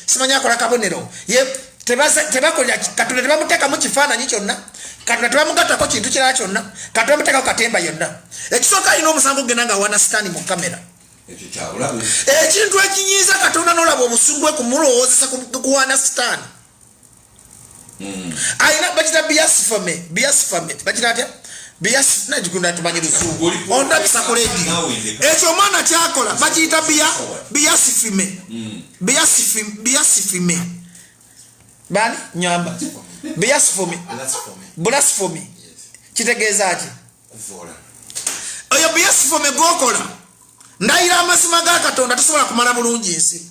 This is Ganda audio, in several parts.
simanya akola kabonero ye tebakolera Katonda tebamuteeka mu kifaananyi kyonna Katonda tebamugattako kintu kirala kyonna Katonda bamuteekako katemba yonna ekisooka alina omusango genda nga wana sitaani mu kamera ekintu ekinyiiza Katonda n'olaba obusungu bwe kumulowoozesa kuwana sitaani ayina bakita blasphemy bakita atya najikunda tumanyi lusungu ondabisa ku leediyo ekyo omwana kyakola bakiyita blasphemy bani nyamba blasphemy kitegeeza ki oyo blasphemy gwokola ndayira amasima ga Katonda tusobola kumala bulungi nsi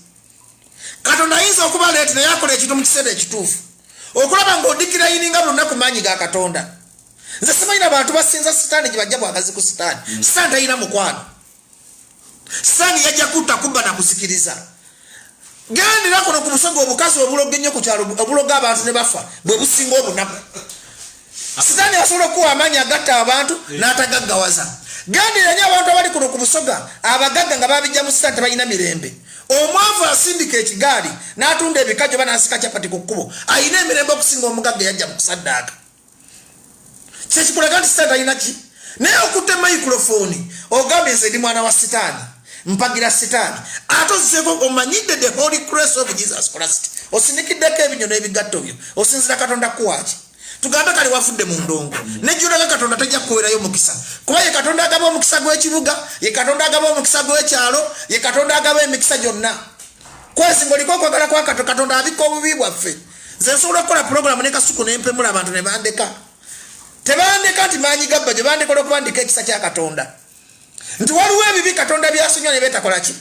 Katonda ayinza okuba leeti naye akola ekintu mu kiseera ekituufu okulaba ng'odikira yininga buli lunaku maanyi ga Katonda nze simanyi abantu basinza sitaani gye bajja bwagazi ku sitaani sitaani tayina mukwano sitaani yajja kutta kubba na kuzikiriza gendera kuno ku busoga obukazi obuloga ennyo ku kyalo obuloga abantu ne bafa bwe businga obunaku sitaani asobola okuwa amaanyi agatta abantu n'atagaggawaza gendera nnyo abantu abali kuno ku busoga abagagga nga babijja mu sitaani tebalina mirembe omwavu asindika ekigaali n'atunda ebikajjo banaasika kyapati ku kkubo ayina emirembe okusinga omugagga yajja mu kusaddaaka kyekikulaga nti sitaani ayina ki naye okutte microphone ogambye nze ndi mwana wa sitaani mpagira sitaani ate ozizeko omanyidde the holy grace of Jesus Christ osinikiddeko ebinyono ebigatto byo osinzira Katonda kuwaki tugambe kali wafudde mu ndongo nejjulaga Katonda tajja kuweerayo omukisa kuba ye Katonda agaba omukisa gw'ekibuga ye Katonda agaba omukisa gw'ekyalo ye Katonda agaba emikisa gyonna kwezi ng'oliko okwagala kwa Katonda abikka obubi bwaffe nze nsobola okukola puroguramu ne kasuku n'empemula abantu ne bandeka tebandeka nti maanyi gabba gye bandikola okubandika ekisa kya Katonda nti waliwo ebibi Katonda byasonyiwa ne beetakola ki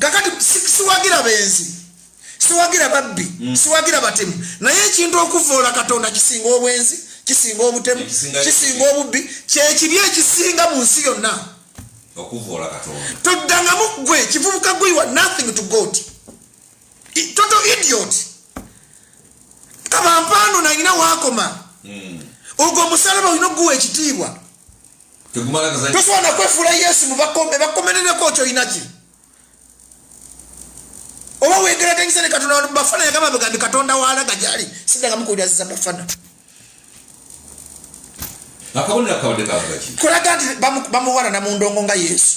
kakati siwagira benzi siwagira babbi siwagira batemu naye ekintu okuvoola Katonda kisinga obwenzi kisinga obutemu kisinga obubbi kyekibi ekisinga mu nsi yonna okuvoola Katonda toddangamu gwe kivubuka gwe wa nothing to God total idiot kabampaano nalina waakoma ogwo omusalaba olina okuguwa ekitiibwa tosobola kwefuula Yesu mu bakombe bakomerereko kyo olina ki oba wegeraganyisa ne Katonda bafana yagamba bagandi Katonda waalaga gyali siddaga mukuwuliriza bafana akabonera kabadde kagaki kulaga nti bamuwalana mu ndongo nga Yesu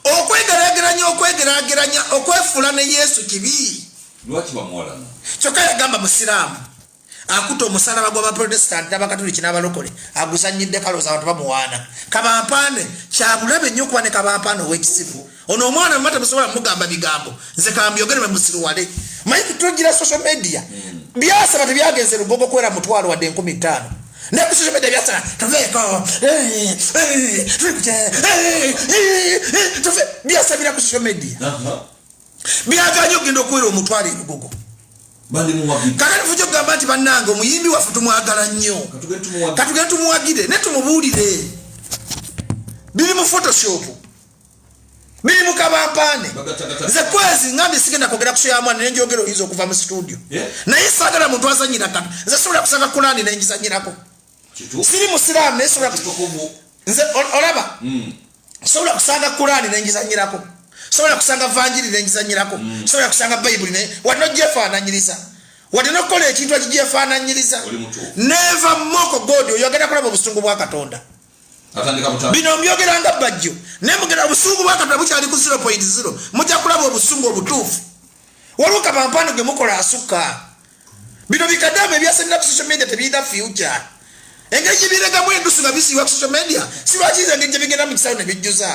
okwegeraageranya okwefuula ne Yesu kibi lwaki bamuwalana kyokka yagamba musiraamu akuta omusalaba gw'abaprotestant n'abakatoliki n'abalokole agusanyidde kalooza abantu bamuwaana kabampaane kyabulabe nnyo okuba ne kabampaane ow'ekisibu ono omwana mumata musobola mugamba bigambo nze kambyogere me musiruwale manyi tutugira social media byasaba tebyagenze lugogo kwera mutwalo wadde 15 ne ku social media byasaba tuveeko byasabira ku social media byaganya ogenda okwera omutwalo elugogo kakati fujja okugamba nti bannange omuyimbi waffe tumwagala nnyo katugende tumuwagire ne tumubuulire biri mu photoshop biri mu kabampaane nze kwezi ngambye sigenda kwogera ku ya mwana nenjogera oyinza okuva mu studio naye saagala muntu azanyira kati nze sobola kusanga Kurani nenjizanyirako siri musiraamu naye sobola nze olaba sobola kusanga Kurani nenjizanyirako sobola kusanga vanjiri nenjizanyirako sobola kusanga Bible ne wano gyefaananyiriza wadde nokukola ekintu ekigyefaananyiriza never mock God oyogera kulaba obusungu bwa Katonda bino mbyogeranga bajjo naye mugenda obusungu bwa Katonda bukyali ku 0.0 mujja kulaba obusungu obutuufu waliwo kabampaano ge mukola asukka bino bikaddamu ebyasalira ku social media tebiyina future engeri gyebiregamu endusu nga bisiibwa ku social media si lwakiza engeri gye bigenda mu kisawo ne bijjuza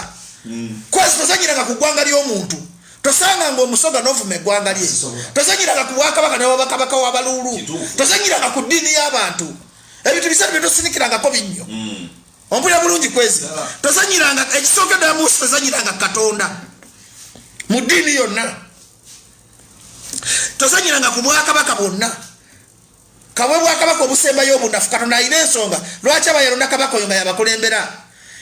kwezi tozanyiranga ku ggwanga ly'omuntu tosanga ng'omusoga n'ovuma eggwanga lye tozanyiranga ku bwakabaka ne wabakabaka w'abaluulu tozanyiranga ku ddiini y'abantu ebintu bisatu bye tosinikirangako binnyo ompulira bulungi kwezi tozanyiranga ekisooka ddala mu nsi tozanyiranga Katonda mu ddiini yonna tozanyiranga ku bwakabaka bwonna kabwe bwakabaka obusembayo obunafu Katonda alina ensonga lwaki abayalonda kabaka oyo nga yabakulembera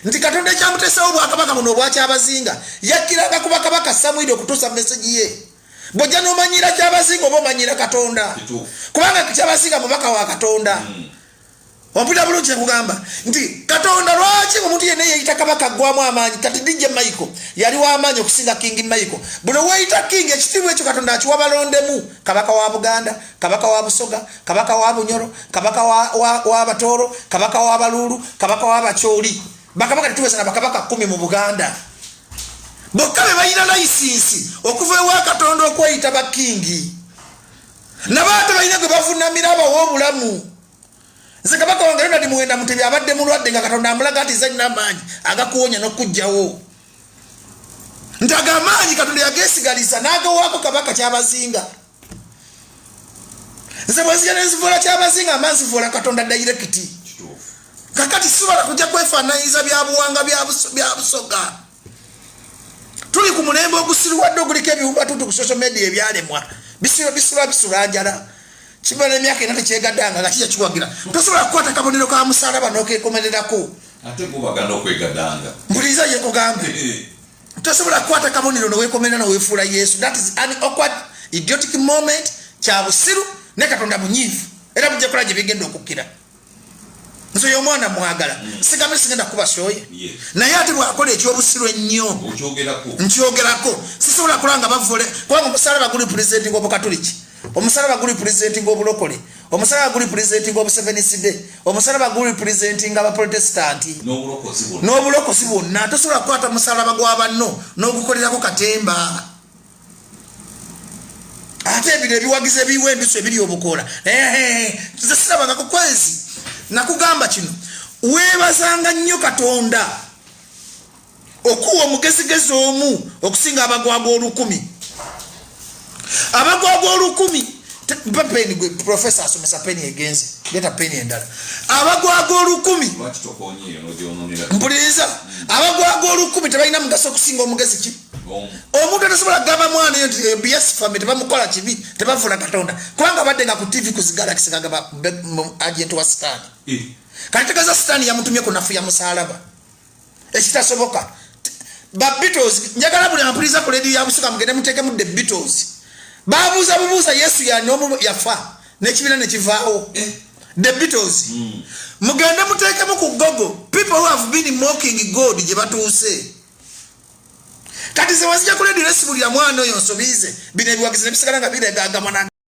nti Katonda ekyamuteesawo bwakabaka buno obwakyabazinga yakkiranga ku bakabaka Samwiri okutuusa meseji ye bw'ojja n'omanyira kyabazinga oba omanyira Katonda kubanga kyabazinga mubaka wa Katonda Ompita bulungi kugamba nti Katonda lwaki omuntu yenna yeyita kabaka gwamu amaanyi kati DJ Michael yali wa amaanyi okusinga King Michael buno weyita King ekitiibwa ekyo Katonda akiwa balondemu kabaka wa Buganda kabaka wa Busoga kabaka wa Bunyoro kabaka wa Batoro kabaka wa Balulu kabaka wa Bacholi bakabaka tuwesa na bakabaka 10 mu Buganda bokabe bayina license okuva ewa Katonda okweyita ba King nabaate bayina gwe bavunamira abawobulamu Nze kabaka wange Leonard Muwenda Mutebi abadde mulwadde nga Katonda amulaga ati zalina amaanyi agakuwonya n'okujjawo. Ntaga amaanyi Katonda yagesigaliza n'agawaako kabaka kyabazinga. Nze bwezija n'enzivuula kyabazinga amanzivuula Katonda direct. Kakati sisobola kujja kwefaananyiza bya buwanga bya Busoga. Tuli ku mulembe ogusiruwadde oguliko ebiwumbatutu ku social media ebyalemwa. Bisula njala. Chibale emyaka ina tekyegadanga nga kijja kiwagira tosobola kukwata kabonero ka musalaba n'okekomererako ate kubaganda okwegadanga mbuliza ye kugambe tosobola kukwata kabonero n'owekomerera n'owefuula Yesu. That is an awkward idiotic moment kya busiru ne Katonda munyiivu era mujja kola gye bigenda okukkira. Nze y'omwana mwagala sigambe sigenda kuba shoye naye ate bwakola ekyobusiru ennyo nkyogerako sisobola kulanga bavule kubanga omusalaba guli presenting obukatuliki omusalaba guli presenting obulokole omusalaba guli presenting obuseveniside omusalaba guli presenting abaprotestanti n'obulokozi bwonna tosobola kukwata omusalaba gw'abanno n'ogukolerako katemba ate ebiro ebiwagiza ebiwenduso ebiri obukola nze sirabangako kwezi nakugamba kino weebazanga nnyo Katonda okuwa omugezigezi omu okusinga abagwaga 1000 abagwaga 1000 peni gwe professor asomesa peni egenzi leta peni endala abagwaga 1000 mpuliriza abagwaga 1000 tebalina mugaso okusinga omugezi ki omuntu atasobola gamba mwana yo nti BS family tebamukola kibi tebavula Katonda kubanga badde nga ku TV ku Galaxy kagaba agent wa Satan kati tegaza Satan yamutumye ku nafu ya musalaba ekitasoboka ba Beatles njagala buli ampuliriza ku radio ya Busoga mugende muteke mu the Beatles babuuza Yesu yanyomu yafa nekibina nekivaawo the Beatles mugende muteekemu ku Google people who have been mocking God gye batuuse kati ze wazija ku radio lesibuli ya mwana oyo nsobize bino ebiwagizi nebisigala nga biregaga mwana